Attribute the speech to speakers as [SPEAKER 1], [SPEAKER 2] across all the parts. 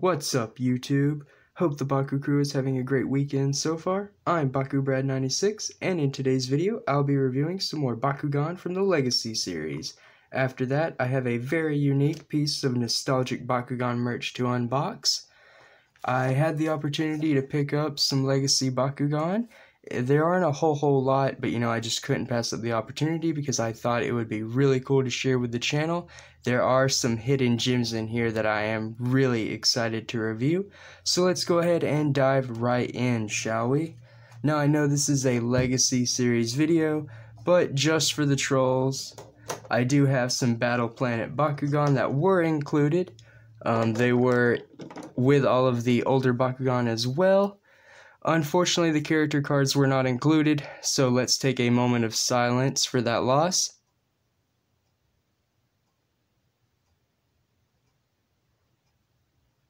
[SPEAKER 1] What's up, YouTube? Hope the Bakucrew is having a great weekend so far. I'm BakuBrad96, and in today's video, I'll be reviewing some more Bakugan from the Legacy series. After that, I have a very unique piece of nostalgic Bakugan merch to unbox. I had the opportunity to pick up some Legacy Bakugan. There aren't a whole lot, but I just couldn't pass up the opportunity because I thought it would be really cool to share with the channel. There are some hidden gems in here that I am really excited to review. So let's go ahead and dive right in, shall we? Now I know this is a Legacy series video, but just for the trolls, I do have some Battle Planet Bakugan that were included. They were with all of the older Bakugan as well. Unfortunately, the character cards were not included, so let's take a moment of silence for that loss.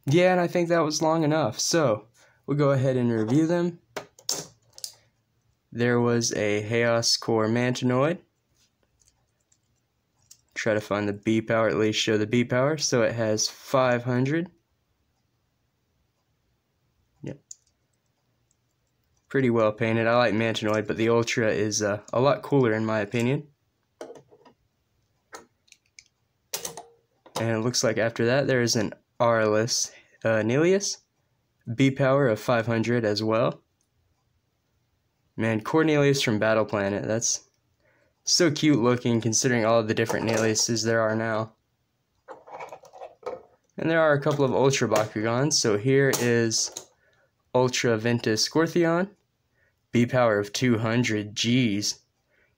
[SPEAKER 1] Yeah, and I think that was long enough, so we'll go ahead and review them. There was a Chaos Core Mantinoid. Try to find the B power, at least show the B power, so it has 500. Yep. Pretty well painted. I like Mantinoid, but the Ultra is a lot cooler in my opinion. And it looks like after that there is an Arliss Nelius. B power of 500 as well. Man, Cornelius from Battle Planet, that's so cute looking considering all of the different Neliuses there are now. And there are a couple of Ultra Bakugans, so here is Ultra Ventus Scorpion. B power of 200, jeez.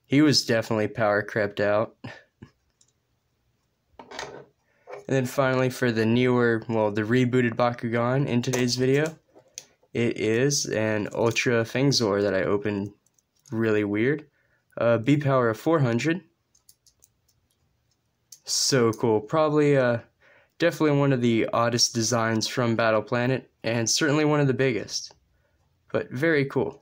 [SPEAKER 1] He was definitely power crept out. And then finally for the newer, well, the rebooted Bakugan in today's video, it is an Ultra Fengzor that I opened really weird. B power of 400. So cool. Probably, definitely one of the oddest designs from Battle Planet, and certainly one of the biggest. But very cool.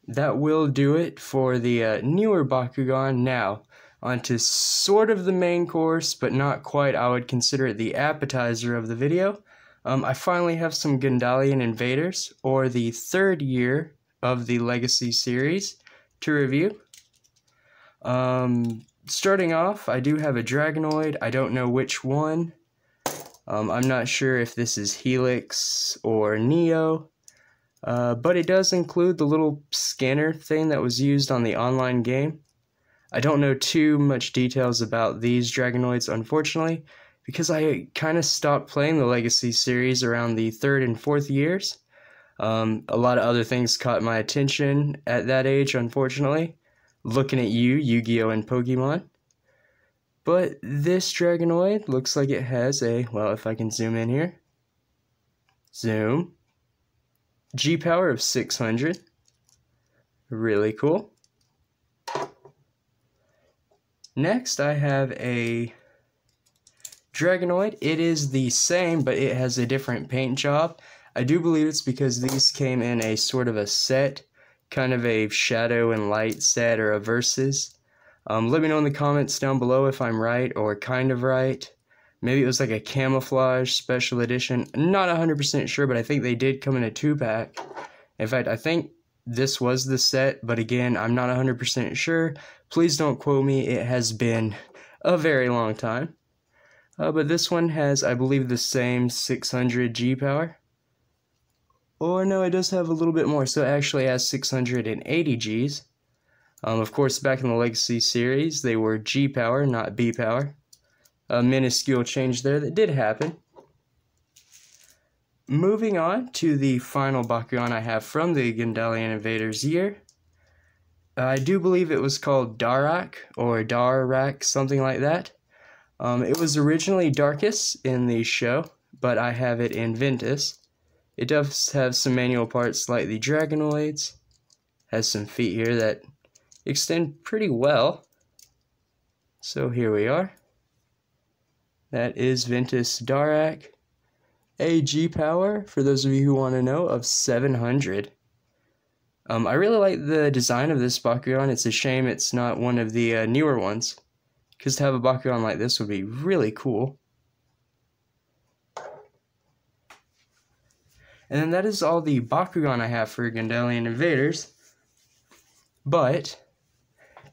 [SPEAKER 1] That will do it for the newer Bakugan. Now, onto sort of the main course, but not quite. I would consider it the appetizer of the video. I finally have some Gundalian Invaders, or the third year of the Legacy series, to review. Starting off, I do have a Dragonoid. I don't know which one. I'm not sure if this is Helix or Neo. But it does include the little scanner thing that was used on the online game. I don't know too much details about these Dragonoids, unfortunately, because I kind of stopped playing the Legacy series around the 3rd and 4th years. A lot of other things caught my attention at that age, unfortunately. Looking at you, Yu-Gi-Oh! And Pokemon. But this Dragonoid looks like it has a, well, if I can zoom in here. Zoom. G power of 600. Really cool. Next, I have a Dragonoid. It is the same, but it has a different paint job. I do believe it's because these came in a sort of a set, kind of a shadow and light set or a versus. Let me know in the comments down below if I'm right or kind of right. Maybe it was like a camouflage special edition. Not 100% sure, but I think they did come in a 2-pack. In fact, I think this was the set, but again, I'm not 100% sure. Please don't quote me. It has been a very long time. But this one has, I believe, the same 600 G power. Or no, it does have a little bit more, so it actually has 680 Gs. Of course, back in the Legacy series, they were G power, not B power. A minuscule change there that did happen. Moving on to the final Bakugan I have from the Gundalian Invaders year. I do believe it was called Darak, or Darak, something like that. It was originally Darkus in the show, but I have it in Ventus. It does have some manual parts like the Dragonoids. Has some feet here that extend pretty well. So here we are. That is Ventus Darak. A G power, for those of you who want to know, of 700. I really like the design of this Bakugan. It's a shame it's not one of the newer ones, because to have a Bakugan like this would be really cool. And then that is all the Bakugan I have for Gundalian Invaders. But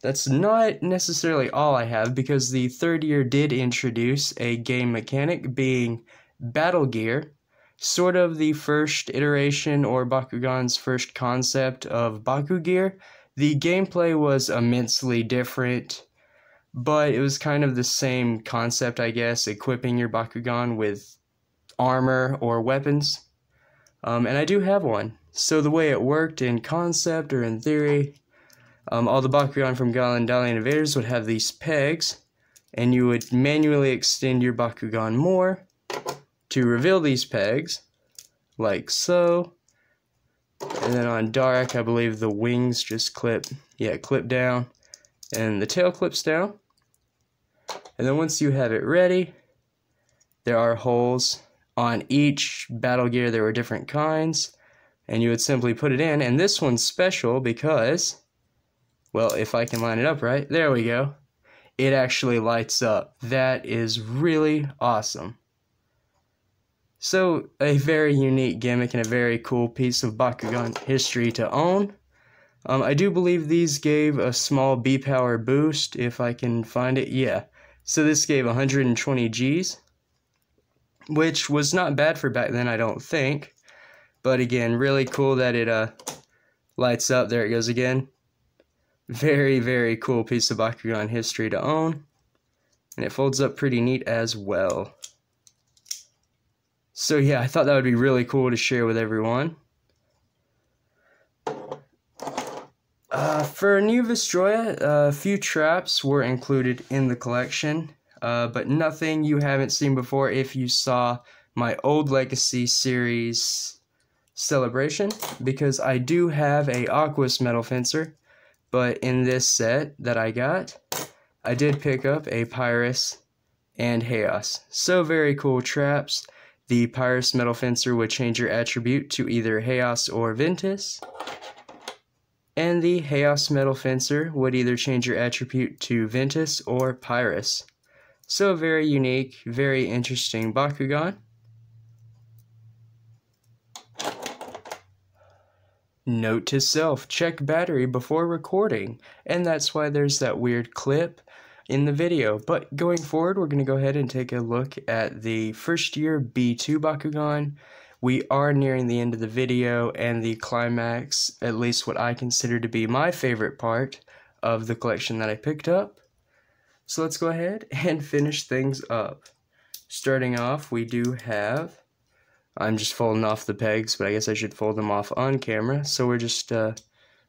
[SPEAKER 1] that's not necessarily all I have, because the third year did introduce a game mechanic being Battle Gear, sort of the first iteration or Bakugan's first concept of Baku Gear. The gameplay was immensely different, but it was kind of the same concept, I guess, equipping your Bakugan with armor or weapons. And I do have one. So the way it worked in concept or in theory, all the Bakugan from Gundalian Invaders would have these pegs, and you would manually extend your Bakugan more to reveal these pegs, like so. And then on Dark, I believe the wings just clip down, and the tail clips down. And then once you have it ready, there are holes on each Battle Gear. There were different kinds, and you would simply put it in. And this one's special because, well, if I can line it up right, there we go. It actually lights up. That is really awesome. So, a very unique gimmick and a very cool piece of Bakugan history to own. I do believe these gave a small B-power boost, if I can find it. Yeah. So this gave 120 Gs, which was not bad for back then, I don't think. But again, really cool that it lights up. There it goes again. Very, very cool piece of Bakugan history to own. And it folds up pretty neat as well. So yeah, I thought that would be really cool to share with everyone. For New Vestroya, a few traps were included in the collection, but nothing you haven't seen before if you saw my old Legacy series celebration, because I do have a Aquos Metal Fencer, but in this set that I got, I did pick up a Pyrus and Chaos. So very cool traps. The Pyrus Metal Fencer would change your attribute to either Chaos or Ventus, and the Chaos Metal Fencer would either change your attribute to Ventus or Pyrus. So very unique, very interesting Bakugan. Note to self, check battery before recording, and that's why there's that weird clip in the video. But going forward, we're going to go ahead and take a look at the first year B2 Bakugan. We are nearing the end of the video and the climax, at least what I consider to be my favorite part of the collection that I picked up. So let's go ahead and finish things up. Starting off, we do have, I'm just folding off the pegs, but I guess I should fold them off on camera. So we're just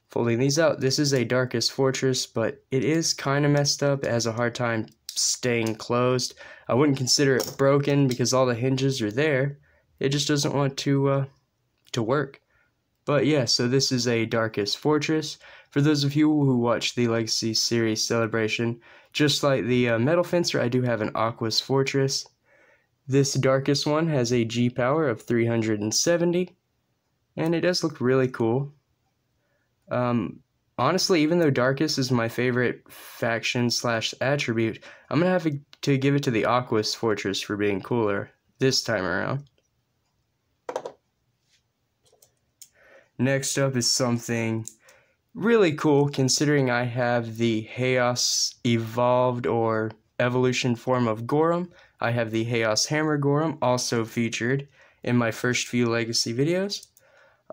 [SPEAKER 1] folding these out. This is a Darkest Fortress, but it is kind of messed up. It has a hard time staying closed. I wouldn't consider it broken because all the hinges are there. It just doesn't want to work. But yeah, so this is a Darkest Fortress. For those of you who watch the Legacy series celebration, just like the Metal Fencer, I do have an Aquos Fortress. This darkest one has a G power of 370, and it does look really cool. Honestly, even though Darkest is my favorite faction / attribute, I'm going to have to give it to the Aquos Fortress for being cooler this time around. Next up is something really cool, considering I have the Chaos Evolved or Evolution form of Gorham. I have the Chaos Hammer Gorham, also featured in my first few Legacy videos.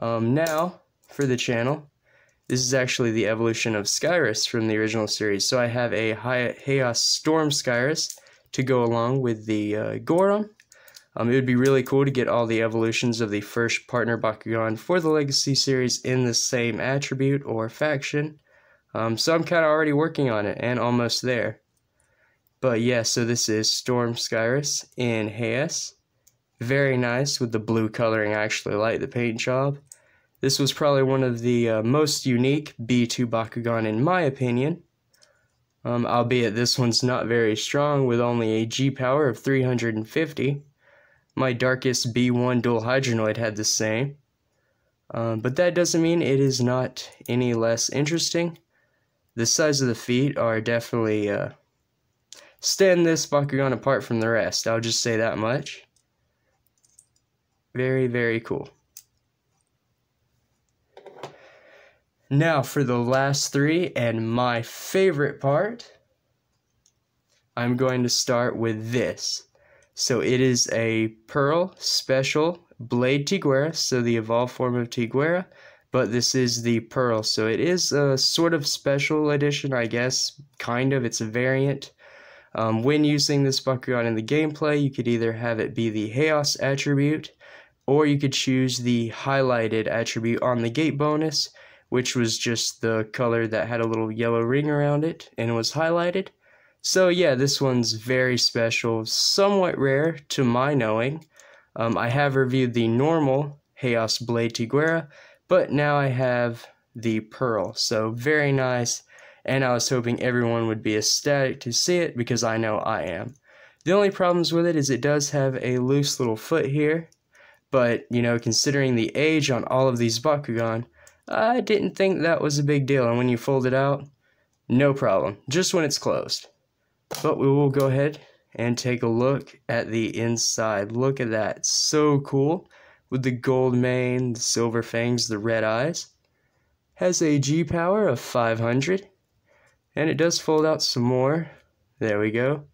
[SPEAKER 1] Now, for the channel, this is actually the evolution of Skyrus from the original series. So I have a Chaos Storm Skyrus to go along with the Gorham. It would be really cool to get all the evolutions of the first partner Bakugan for the Legacy series in the same attribute or faction. So I'm kind of already working on it and almost there. But yeah, so this is Storm Skyrus in Chaos. Very nice with the blue coloring. I actually like the paint job. This was probably one of the most unique B2 Bakugan in my opinion. Albeit this one's not very strong with only a G power of 350. My Darkest B1 Dual Hydronoid had the same. But that doesn't mean it is not any less interesting. The size of the feet are definitely stand this Bakugan apart from the rest. I'll just say that much. Very, very cool. Now for the last three and my favorite part, I'm going to start with this. So it is a Pearl Special Blade Tiguarra, so the evolved form of Tiguarra, but this is the Pearl, so it is a sort of special edition, I guess, kind of, it's a variant. When using this Bakugan in the gameplay, you could either have it be the Chaos attribute, or you could choose the highlighted attribute on the gate bonus, which was just the color that had a little yellow ring around it and was highlighted. So yeah, this one's very special, somewhat rare to my knowing. I have reviewed the normal Chaos Blade Tiguarra, but now I have the Pearl, so very nice, and I was hoping everyone would be ecstatic to see it because I know I am. The only problems with it is it does have a loose little foot here, but, you know, considering the age on all of these Bakugan, I didn't think that was a big deal, and when you fold it out, no problem, just when it's closed. But we will go ahead and take a look at the inside. Look at that, so cool, with the gold mane, the silver fangs, the red eyes. Has a G power of 500, and it does fold out some more. There we go.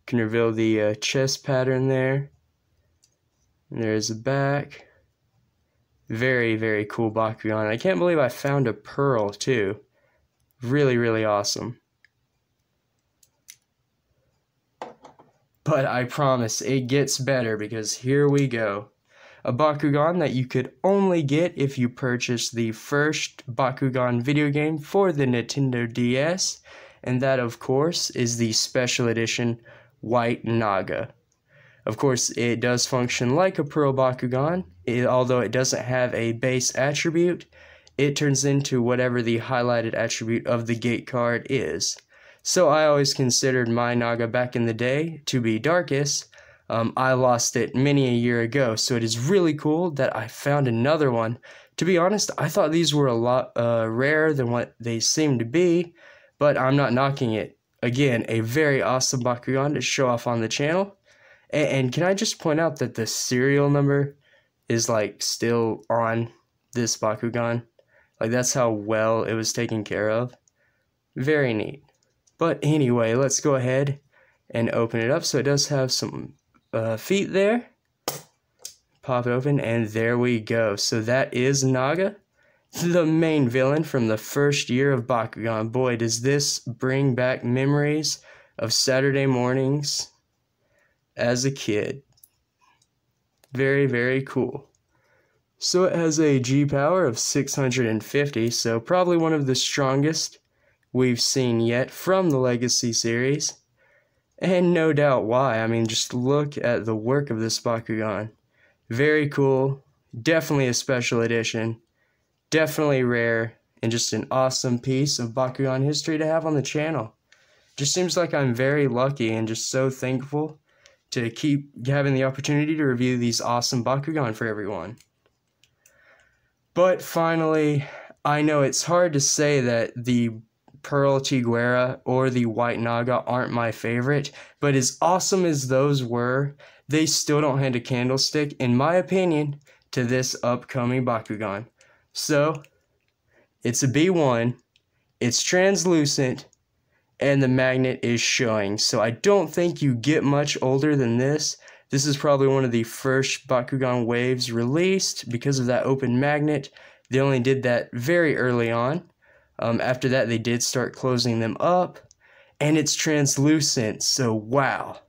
[SPEAKER 1] Can reveal the chest pattern there. And there's the back. Very, very cool Bakugan. I can't believe I found a Pearl too. Really, really awesome. But I promise it gets better, because here we go. A Bakugan that you could only get if you purchased the first Bakugan video game for the Nintendo DS, and that of course is the special edition White Naga. Of course, it does function like a Pearl Bakugan, although it doesn't have a base attribute. It turns into whatever the highlighted attribute of the gate card is. So I always considered my Naga back in the day to be Darkest. I lost it many a year ago, so it is really cool that I found another one. To be honest, I thought these were a lot rarer than what they seem to be, but I'm not knocking it. Again, a very awesome Bakugan to show off on the channel. And can I just point out that the serial number is like still on this Bakugan? Like, that's how well it was taken care of. Very neat. But anyway, let's go ahead and open it up. So it does have some feet there. Pop it open, and there we go. So that is Naga, the main villain from the first year of Bakugan. Boy, does this bring back memories of Saturday mornings as a kid. Very, very cool. So it has a G power of 650, so probably one of the strongest we've seen yet from the Legacy series. And no doubt why. I mean, just look at the work of this Bakugan. Very cool. Definitely a special edition. Definitely rare. And just an awesome piece of Bakugan history to have on the channel. Just seems like I'm very lucky and just so thankful to keep having the opportunity to review these awesome Bakugan for everyone. But finally, I know it's hard to say that the Pearl Tiguarra or the White Naga aren't my favorite, but as awesome as those were, they still don't hand a candlestick, in my opinion, to this upcoming Bakugan. So, it's a B1, it's translucent, and the magnet is showing. So I don't think you get much older than this. This is probably one of the first Bakugan waves released because of that open magnet. They only did that very early on. After that, they did start closing them up, and it's translucent, so wow.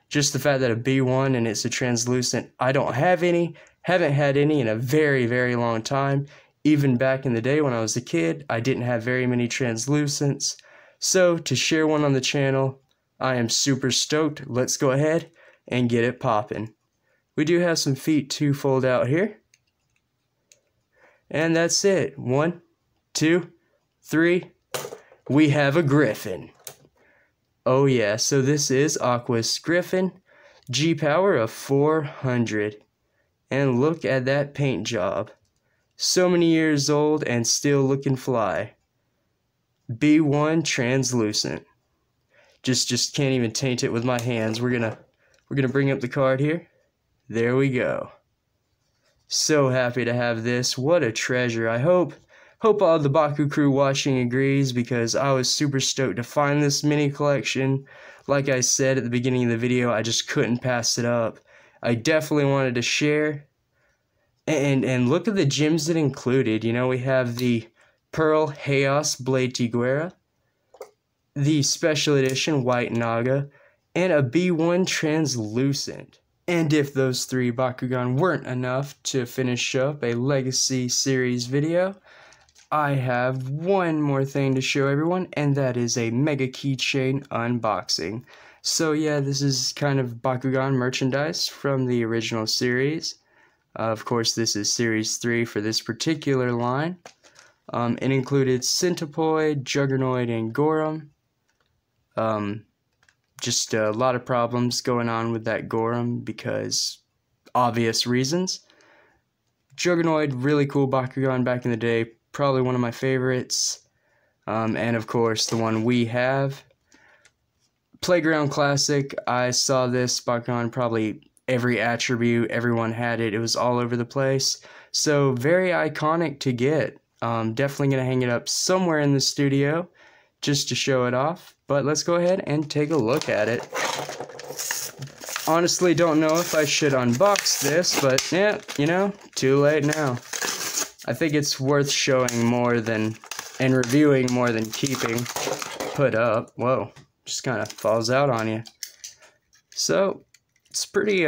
[SPEAKER 1] Just the fact that a B1 and it's a translucent, I don't have any, haven't had any in a very, very long time. Even back in the day when I was a kid, I didn't have very many translucents. So, to share one on the channel, I am super stoked. Let's go ahead and get it poppin'. We do have some feet to fold out here. And that's it. 1, 2, 3. We have a Griffin. Oh yeah, so this is Aqua's Griffin. G power of 400. And look at that paint job. So many years old and still looking fly. B1 translucent. Just can't even taint it with my hands. We're gonna bring up the card here. There we go. So happy to have this. What a treasure. I hope Hope all the Bakucrew watching agrees, because I was super stoked to find this mini collection. Like I said at the beginning of the video, I just couldn't pass it up. I definitely wanted to share. And look at the gems it included. You know, we have the Pearl Chaos Blade Tiguarra, the Special Edition White Naga, and a B1 Translucent. And if those 3 Bakugan weren't enough to finish up a Legacy series video, I have one more thing to show everyone, and that is a Mega Keychain unboxing. So yeah, this is kind of Bakugan merchandise from the original series. Of course, this is Series 3 for this particular line. It included Centipede, Juggernaut, and Gorham. Just a lot of problems going on with that Gorham because obvious reasons. Juggernaut, really cool Bakugan back in the day, probably one of my favorites. And of course, the one we have. Playground Classic, I saw this Bakugan probably every attribute, everyone had it, it was all over the place. So very iconic to get. Definitely going to hang it up somewhere in the studio just to show it off. But let's go ahead and take a look at it. Honestly, don't know if I should unbox this, but yeah, you know, too late now. I think it's worth showing more than, and reviewing more than keeping put up. Whoa, just kind of falls out on you. So, it's pretty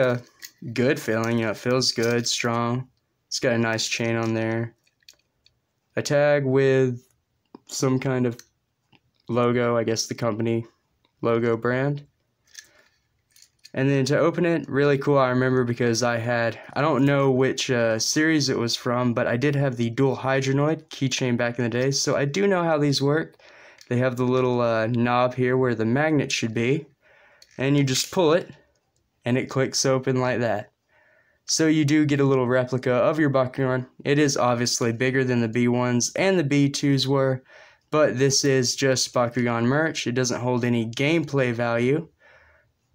[SPEAKER 1] good feeling, you know, it feels good, strong. It's got a nice chain on there. A tag with some kind of logo, I guess the company logo brand. And then to open it, really cool. I remember because I don't know which series it was from, but I did have the dual Hydronoid keychain back in the day, so I do know how these work. They have the little knob here where the magnet should be, and you just pull it, and it clicks open like that. So you do get a little replica of your Bakugan. It is obviously bigger than the B1s and the B2s were, but this is just Bakugan merch. It doesn't hold any gameplay value.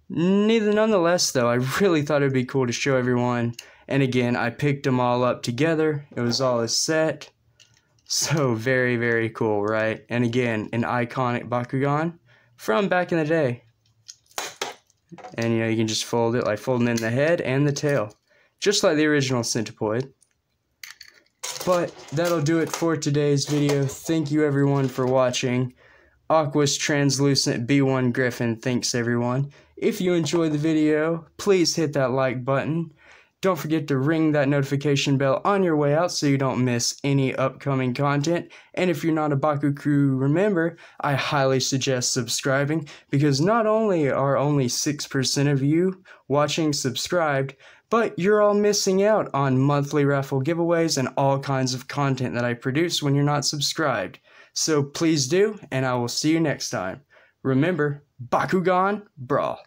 [SPEAKER 1] Nonetheless, though, I really thought it would be cool to show everyone. And again, I picked them all up together. It was all a set. So very, very cool, right? And again, an iconic Bakugan from back in the day. And you know, you can just fold it, like folding in the head and the tail, just like the original Centipede. But that'll do it for today's video. Thank you everyone for watching. Aqua's Translucent B1 Griffin thanks everyone. If you enjoyed the video, please hit that like button. Don't forget to ring that notification bell on your way out so you don't miss any upcoming content. And if you're not a Bakucrew member, I highly suggest subscribing, because not only are only 6% of you watching subscribed, but you're all missing out on monthly raffle giveaways and all kinds of content that I produce when you're not subscribed. So please do, and I will see you next time. Remember, Bakugan Brawl.